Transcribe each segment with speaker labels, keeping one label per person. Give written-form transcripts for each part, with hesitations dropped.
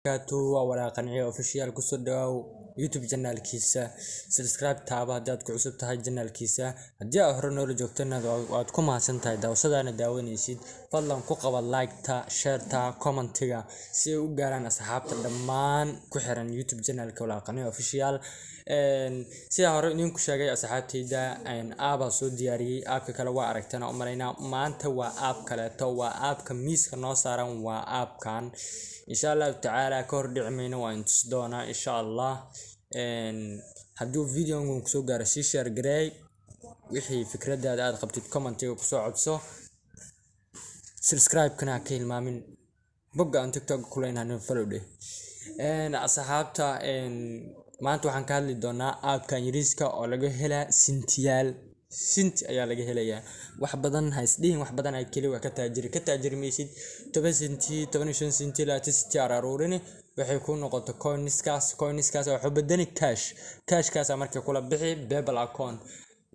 Speaker 1: waa walaaqanciyo official ku soo dhaw YouTube channelkiisa subscribe taaba hadii aad ku cusub tahay channelkiisa hadii aad hore noola joogtana waad ku mahadsan tahay daawashadaana daawanaysid fadlan ku qaba like ta share ta comment-ga si ay u gaaraan asxaabta dhammaan ku xiran YouTube channelka walaaqanciyo official sida hore idinku sheegay asxaabtayda aaba soo diyaariyay aabka kale waa aragtana u maleynaa maanta waa aab kale to waa aabka miiska noo saaran waa aabkan insha Allah ta'ala ka hor dhicmayna waa inta doona insha Allah haduu video-gan ku soo gaaro si share gareey wixii fikradaada aad qabtid comment-ga ku soo codso subscribe kana ka hilmaamin bogga aan TikTok ku leenahay follow dheh asxaabta maanta waxaan ka hadli doonaa aabkan yariiska oo laga helaa sintiyaal sinti ayaa laga helayaa wax badan haysdiin wax badan ay kali waa ka taajiri maysid 10 sinti 15 sinti la tinti araruurini waxay ku noqoto coinskaas waxa bedani cash kaas markay kula bixi PayPal account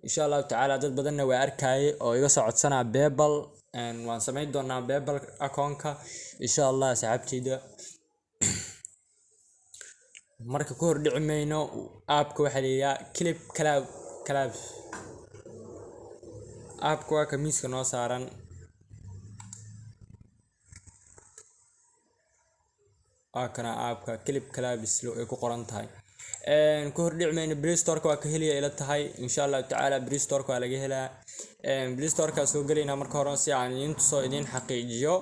Speaker 1: insha Allah ta'ala dad badanna way arkay oo iga soo codsanaa PayPal waan sameyn doonaa PayPal account-ka insha Allah saxaabtayda marka ku hor dhicmayno aabka waxa leeyahay clip kalaab aabka waa kamiiska noo saaran akana aabka clip kalaabis loo ay ku qoran tahay ku hor dhicmayno Play Store-ka waa ka heliya ila tahay insha Allah ta'ala Play Store-ka waa laga helaa Play Store-ka soo galayna marka hore si aan idin xaqiijiyo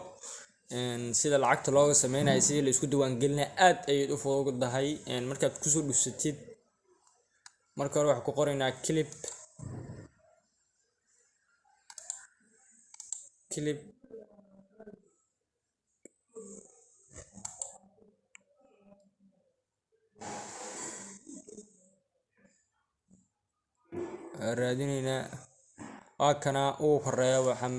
Speaker 1: sida lacagta looga sameeyay si la isku diiwaan gelinay aad ay u fududahay markaad ku soo dhufsatid marka hore wax ku qoraynaa clip raadinayna kana uu horeeyo waxaan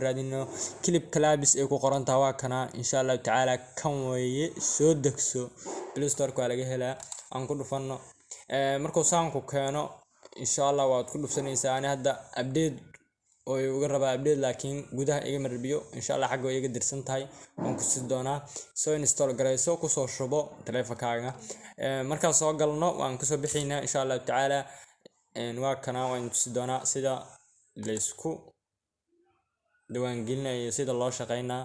Speaker 1: raadino clip kalaabis ay ku qoran tahay waa kana insha Allah ta'ala kan weeye soo degso Play Store-ka waa laga helaa aan ku dhufano markuu saan ku keeno insha Allah waad ku dhufsanaysaa ani hadda update oo uga rabaa update laakiin gudaha iga marbiyo insha Allah xagga iga dirsan tahay waan ku sii doonaa soo install gareyso ku soo shubo taleefankaaga marka soo galno waan ku soo bixinaa insha Allah ta'ala waa kana waan ku sii doonaa sida leesku diiwaan gelinayo sida loo shaqeynaa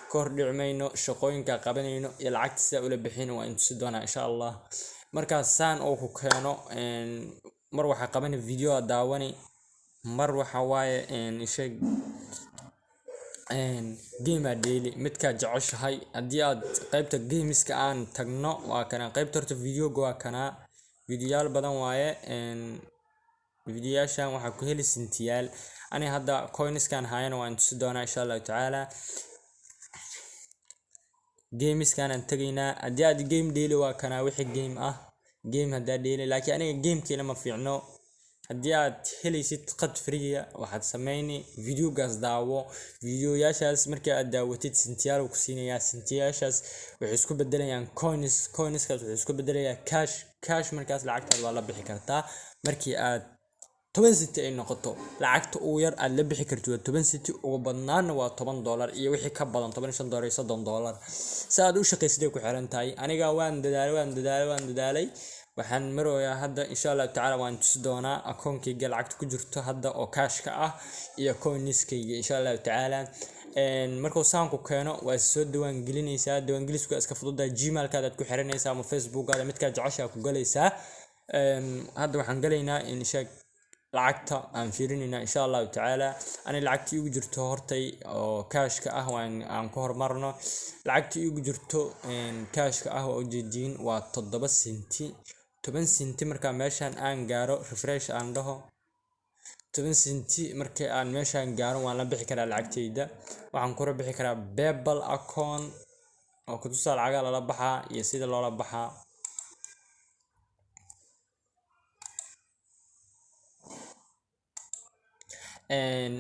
Speaker 1: ka hor dhicmayno shaqooyinka qabanayno iyo lacagta sida ula bixin waan ku sii doonaa insha Allah marka saan oo ku keeno mar waxa qabanay video daawani mar waxa waaye sheeg game daily midka jeceshahay hadii aad qaybta gameska aan tagno waa kana qaybta horta video-ga waa kana videoyaal badan waaye videoyaashan waxa ku heli sintiyaal ani hadda coinskan hayana waan tusi doonaa insha Allah ta'ala gameskan aan tagaynaa hadii aad game daily waa kana wixii game ah game hada daily laakiin aniga gamekeena ma fiicno hadii aad helaysid qad free waxaad sameeyni video-gaas daawo videoyaashaas markii aad daawatid sintiyaal ku siinaya sintiyaashaas waxay isku bedelayaan coinskaas waxay isku bedelayaan cash markaas lacagtaad waa la bixi kartaa markii aad 10 centi ay noqoto lacagta ugu yar aad la bixi kartid 10 centi ugu badnaana waa $10 iyo wixii ka badan $15 $30 saad u shaqaysid ku xiran tahay aniga waan dadaalay waxaan marooyaa hadda insha Allah ta'ala waan tusi doonaa akoonkayga lacagta ku jirto hadda oo cash-ka ah iyo coinskayga insha Allah ta'ala markuu saan ku keeno waa soo diiwaan gelinaysaa diiwaan gelisku iska fududahay Gmail-kaada aad ku xiranaysaa ama Facebook-kaada midka jeceshahay ku galaysaa hadda waxaan galaynaa in sheeg lacagta aan fiirinayna insha Allah ta'ala ani lacagtii ugu jirto hortay oo cash-ka ah aan ku hormarno lacagtii ugu jirto cash-ka ah oo jeedin waa 7 centi 10 centi marka meeshan aan gaaro refresh aan dhaho 10 centi marka aan meeshan gaaro waan la bixi karaa lacagtayda waxaan ku bixi karaa PayPal account oo ku tusaale lacag la baxaa iyo sida loola baxaa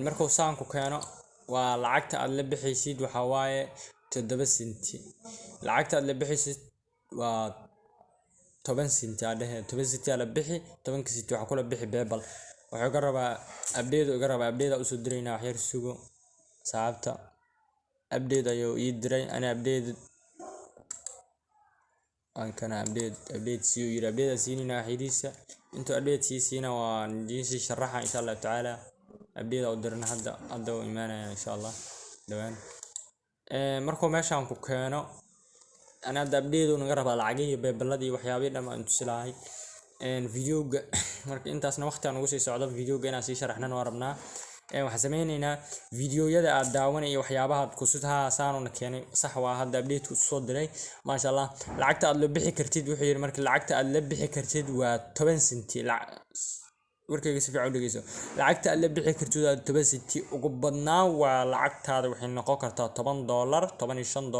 Speaker 1: markuu saan ku keeno waa lacagta aad la bixaysid waxa waaye 7 centi lacagta aad la bixaysid waa 10 centi aadhe 10 centi la bixi 10 centi waxa kula bixi PayPal waxa ka rabaa update u soo direynaa wax yar sugo saabta update ayo ii diray ana update aan kana update si uu yiri update siinina waxidiisa intuu update siina waan diisi sharaxa insha Allah taala update oo dirna hadda oo iimaanaya insha Allah dhawaan markuu meeshaan ku keeno ana hadda update oo naga raba lacag iyo beebaladii waxyaabaha dhamaan tusilahay videoga marka intaasna waqti aan ugu sii socdo videoga inaan sii sharaxnaan oo rabnaa waxaan sameeynaa videoyada aad daawanay waxyaabaha aad ku sudhaa saanuna keenay sax waa hadda update ku soo diray ma sha Allah lacagta aad la bixi kartid wuxuu yiri marka lacagta aad la bixi kartid waa 10 senti warkayga si fiican u dhageyso lacagta aad la bixi kartid waa 10 senti ugu badnaa waa lacagtaada waxay noqon kartaa $10 $15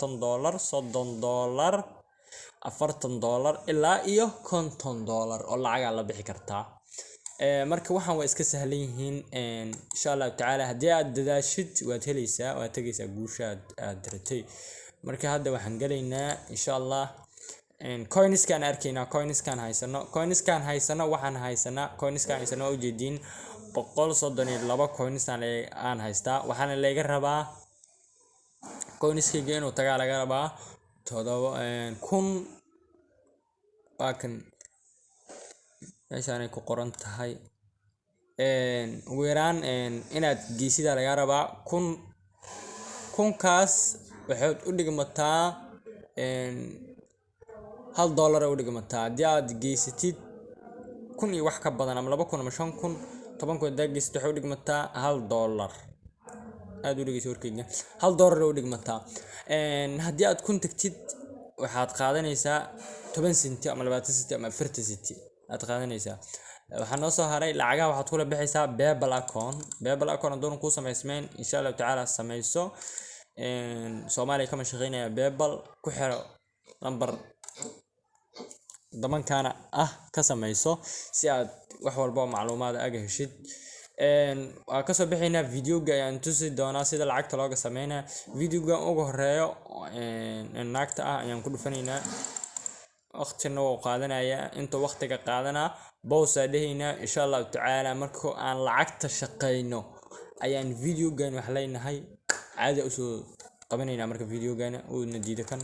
Speaker 1: $20 $30 $40 ilaa iyo $50 oo lacag la bixi kartaa marka waxaan waa iska sahlan yihiin insha Allah taala hadii aad dadaashid waad helaysaa waad tagaysaa guusha aad ratay marka hadda waxaan galeynaa insha Allah coinskan arkaynaa coinskan haysano waxaan haysanaa u jeedin 132 coinskan aan haystaa waxaana laga rabaa coinskayga inuu tagaa laga rabaa 7,000 baakan meeshaan ay ku qoran tahay ugu yaraan inaad geesida laga rabaa 1,000 kaas waxaad u dhigmataa $1 u dhigmataa hadii aad geesatid 1,000 iyo wax ka badan ama 2,000 ama 5,000 10,000 hadaa geesatid waxay u dhigmataa $1 aad u dhigayso warkayga $1 u dhigmataa hadii aad kun tagtid waxaad qaadanaysaa 10 senti ama 20 senti ama 40 senti aad qaadanaysaa waxaan noo soo haray lacagaha waxaad kula bixaysaa PayPal account adoon ku sameysmeen insha Allah taala sameyso Soomaaliya kama shaqeynaya PayPal ku xiro number damankana ka sameyso si aad wax walba macluumaad aga heshid waa ka soo bixinaa videoga ayaan tusi doonaa sida lacagta looga sameeynaa videoga ugu horeeyo naagta ayaan ku dhufanaynaa waqtina oo qaadanaya inta waqtiga qaadana boosa dhehayna insha Allah taala markoo aan lacagta shaqeyno ayaan videogan wax leenahay caadi u soo qabanayna marka videogan uu nadiido kan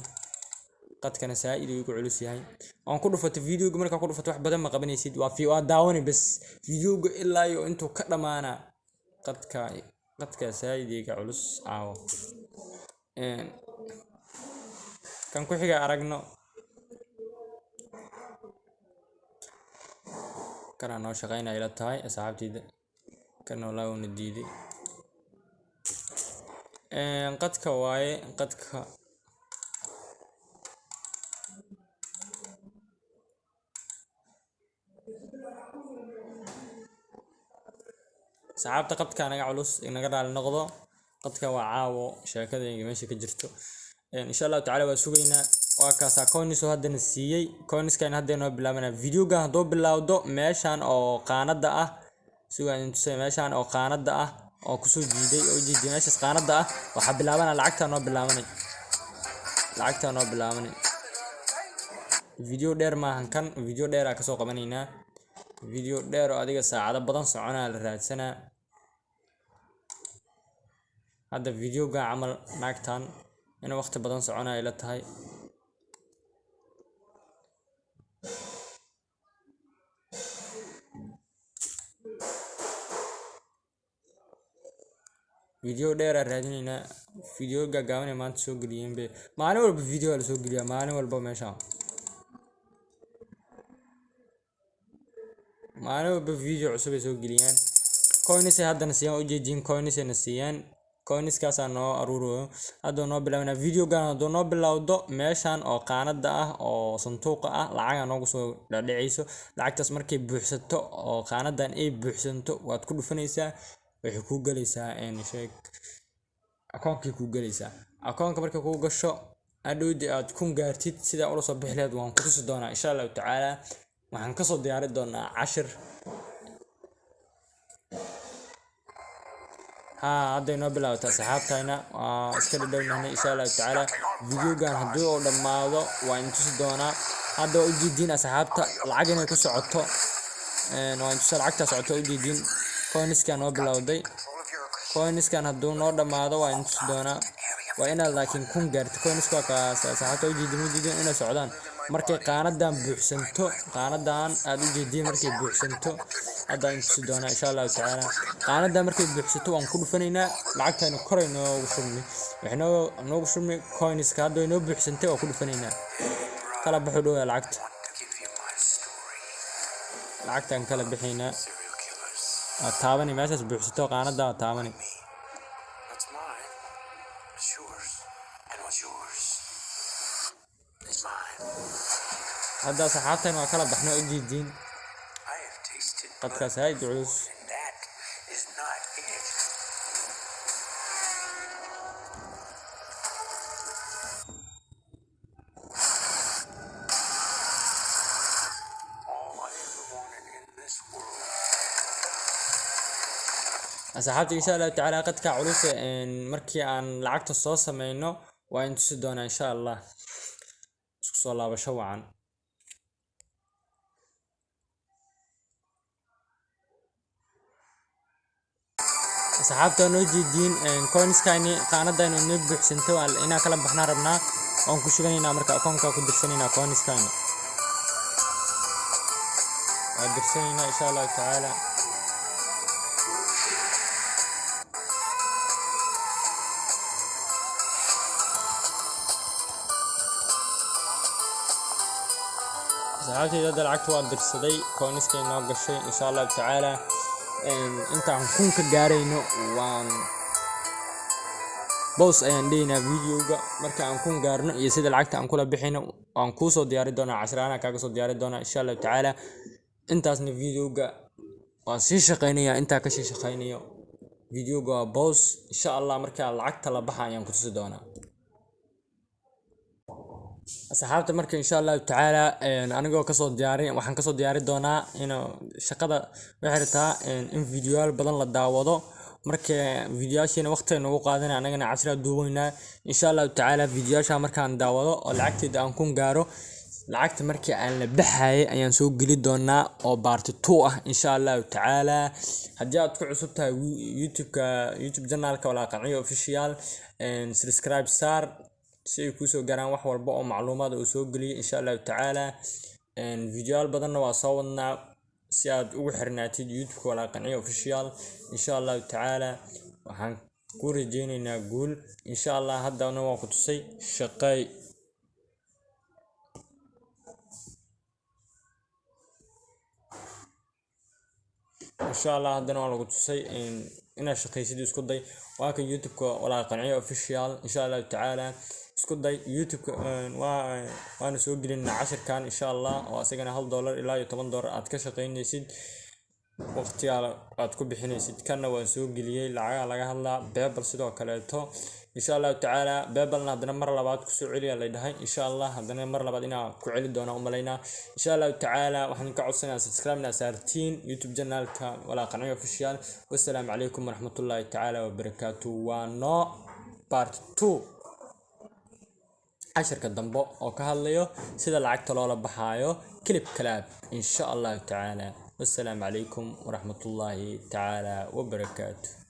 Speaker 1: qadkana saaid uu ku culus yahay aan ku dhufato videoga marka ku dhufato wax badan ma qabanaysid waa daawani bas videoga ilaa iyo intuu ka dhamaana qadka saaid iga culus kan ku xiga aragno kana noo shaqeynaa ila tahay asxaabtayda kana la uu nadiiday qadka waaye qadka saxaabta qadka anaga culus inaga dhaal noqdo qadka waa caawo sheekadayga meesha ka jirto insha Allah taala waa sugaynaa waa kaasa coins oo hadda siiyay coinskan hadda noo bilaabana videoga hadoo bilaawdo meeshan oo qaanada sugaan intuu meeshan oo qaanada oo ku soo jiiday oo jiiday meeshaas qaanada waxa bilaabana lacagta noo bilaabanay video dheer maahan kan video dheer ka soo qabanaynaa video dheer oo adiga saacado badan soconaa la raadsanaa hadda videoga amal naagtan in waqti badan soconaa ila tahay video dheer raadinayna video gaaban ee maanta soo galiyeen maalin walba video la soo galiyaa maalin walba meesha maalin walba video cusub ay soo galiyaan coins haddana siiyaan u jeedin coins na siiyaan coins kaas noo aruuro hadda noo bilaabna videogan hadda noo bilowdo meeshan oo qaanada oo sanduuqa lacag noogu soo dhacayso lacagtaas markay buuxsato oo qaanadan ay buuxsanto waad ku dhufanaysaa waxay ku galaysaa sheeg account-ki ku galaysaa account-ka markay ku gasho adhoodi aad kun gaartid sida ula soo bixi lahayd waan ku tusi doonaa insha Allah taala waxaan ka soo diyaari doonaa 10 hadda noo bilowta saxaabtayna iska dhadhownahay insha Allah taala videogan hadii oo dhamaado waan tusi doonaa hadda u jeedin saxaabta lacag inay ku socoto waan tusi lacagta socoto u jeedin coinskan noo bilowday coinskan haduu noo dhamaado waan tusi doonaa waa inaad laakiin kun gaarto coins ka saaxaabta ujeedin inay socdaan markay qaanadan buuxsanto qaanadan aad u jeedin markay buuxsanto hadda inta doona insha Allah taala qaanadan markay buuxsanto waan ku dhufanaynaa lacagtayna koray noogu shubmi waxna noogu shubmi coins ka hadda inoo buuxsantay waa ku dhufanaynaa kala baxo dhow lacagtan kala bixinaa taabani meeshaas buuxsato qaanada taabani هذا صحابتنا وكلا بحنا أجيدين قد كساي جعوس صحابتي إن شاء الله تعالى قد كعروس مركي عن لعقت الصوص منه وين تسدونا إن شاء الله صلى الله بشوعا صحابته نوجدين كوينز كايني قاعدة إنه نبح سنتو على إنا كلام بحنا ربنا أو كشغلنا أمريكا أكون كدرسنا كوينز كايني درسنا إن شاء الله تعالى صحابتي هذا العكس والدرسدي كوينز كايني نوقف شيء إن شاء الله تعالى inta aan kun ka gaarayno waan boos ayaan deynaa videoga marka aan kun gaarno iyo sida lacagta aan kula bixino aan ku soo diyaari doonaa casharana kaaga soo diyaari doonaa insha Allah taala intaasna videoga waan sii shaqeynayaa inta ka sii shaqeynayo videoga boos insha Allah marka lacagta la baxayaan ku tusi doonaa asxaabta marka insha Allah taala anigoo ka soo diyaarin waxaan ka soo diyaari doonaa in shaqada waxirtaa in videoyaal badan la daawado marka videoyaasheena waqti nagu qaadanaa anagana casra duubaynaa insha Allah taala videoyaasha markaan daawado oo lacagteeda aan ku gaaro lacagta markii aan la baxay ayaan soo gali doonaa oo part 2 ah insha Allah taala haddii aad ku cusub tahay YouTube channelka wala qanciyo official subscribe sar si ay ku soo gaaraan wax walba oo macluumaad oo soo galiyo insha Allah taala videoyaal badanna waa soo wadnaa si aad ugu xirnaatid YouTube wala qanciyo official insha Allah taala waxaan ku rajeynaynaa guul insha Allah haddana waan ku tusay shaqay insha Allah haddana waan lagu tusay in shaqaysid isku day waa ka YouTube wala qanciyo official insha Allah taala isku day YouTube waana soo gelina 10 kan insha Allah oo asagana $1 ilaa $10 aad ka shaqeynaysid waqti aad ku bixinaysid kana waan soo geliyay lacag laga hadlaa PayPal sidoo kale to insha Allah taala PayPalna hadana mar labaad ku soo celiya leedahay insha Allah hadana mar labaad ina ku celi doona umalayna insha Allah taala waxaan ka codsanayaa subscribe na saartiin YouTube channelka wala qanciyo official wassalaamu calaykum warahmatullaahi taala wabarakaatuh waano part 2 عشر كدنبو أو كهاليو سيدا لعقت لولا بحايو كليب كلاب إن شاء الله تعالى والسلام عليكم ورحمة الله تعالى وبركاته.